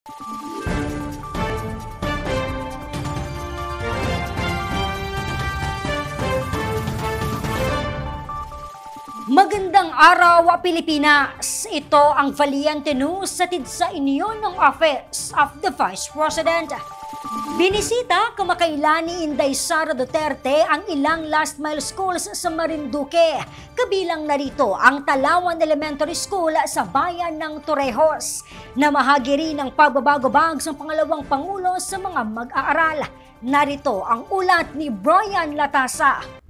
Magandang araw, Pilipinas! Ito ang Valiente News hatid sa inyo ng Office of the Vice President. Binisita kamakailan ni Inday Sara Duterte ang ilang last mile schools sa Marinduque. Kabilang narito ang Talawan Elementary School sa bayan ng Torrejos. Namahagi rin ang pagbabago-bags ng pangalawang Pangulo sa mga mag-aaral. Narito ang ulat ni Brian Latasa.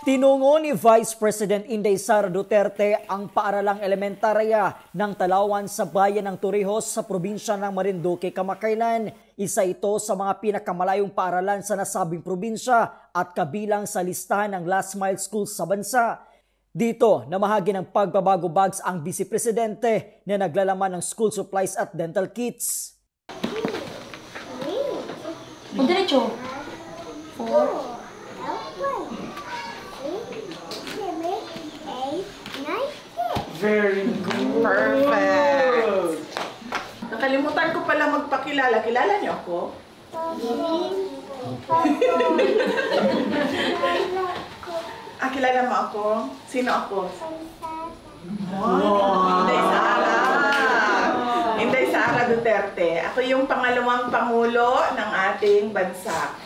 Tinungo ni Vice President Inday Sara Duterte ang paaralang elementarya ng Talawan sa bayan ng Torrejos sa probinsya ng Marinduque kamakailan. Isa ito sa mga pinakamalayong paaralan sa nasabing probinsya at kabilang sa listahan ng last mile schools sa bansa. Dito, namahagi ng pagbabago-bags ang Vice Presidente na naglalaman ng school supplies at dental kits. Diretso. 4. Very good. Perfect. Nakalimutan ko pala magpakilala. Kilala niyo ako? Kilala mo ako? Sino ako? Inday Sara. Inday Sara Duterte. Ako yung pangalawang Pangulo ng ating bansa.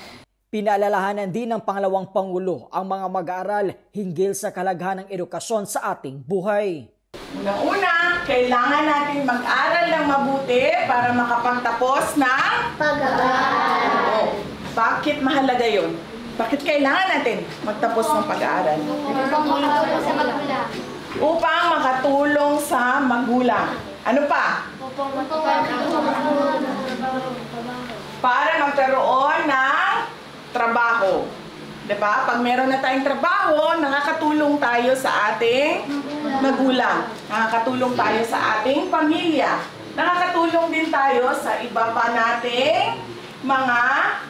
Pinaalalahanan din ng pangalawang Pangulo ang mga mag-aaral hinggil sa kalagahan ng edukasyon sa ating buhay. Unang-una, kailangan natin mag-aral ng mabuti para makapagtapos ng pag-aaral. Bakit mahalaga yun? Bakit kailangan natin magtapos ng pag-aaral? Upang makatulong sa magulang. Ano pa? Para magkaroon ng trabaho. Diba? Pag meron na tayong trabaho, nakakatulong tayo sa ating magulang. Nakakatulong tayo sa ating pamilya. Nakakatulong din tayo sa iba pa nating mga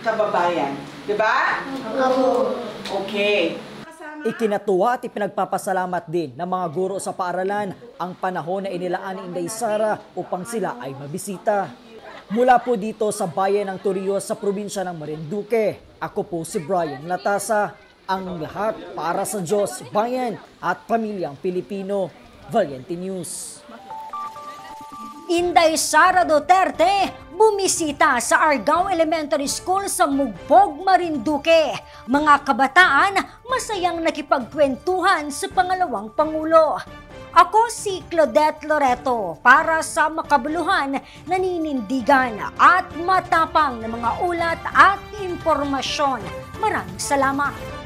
kababayan. Diba? Okay. Ikinatuwa at ipinagpapasalamat din ng mga guro sa paaralan ang panahon na inilaan ni Inday Sara upang sila ay mabisita. Mula po dito sa bayan ng Torrejos sa probinsya ng Marinduque, ako po si Brian Latasa, ang lahat para sa Diyos, bayan at pamilyang Pilipino. Valiente News. Inday Sara Duterte bumisita sa Argao Elementary School sa Mugbog, Marinduque. Mga kabataan masayang nakipagkwentuhan sa pangalawang Pangulo. Ako si Claudette Loreto para sa makabuluhan, naninindigan at matapang na mga ulat at impormasyon. Maraming salamat.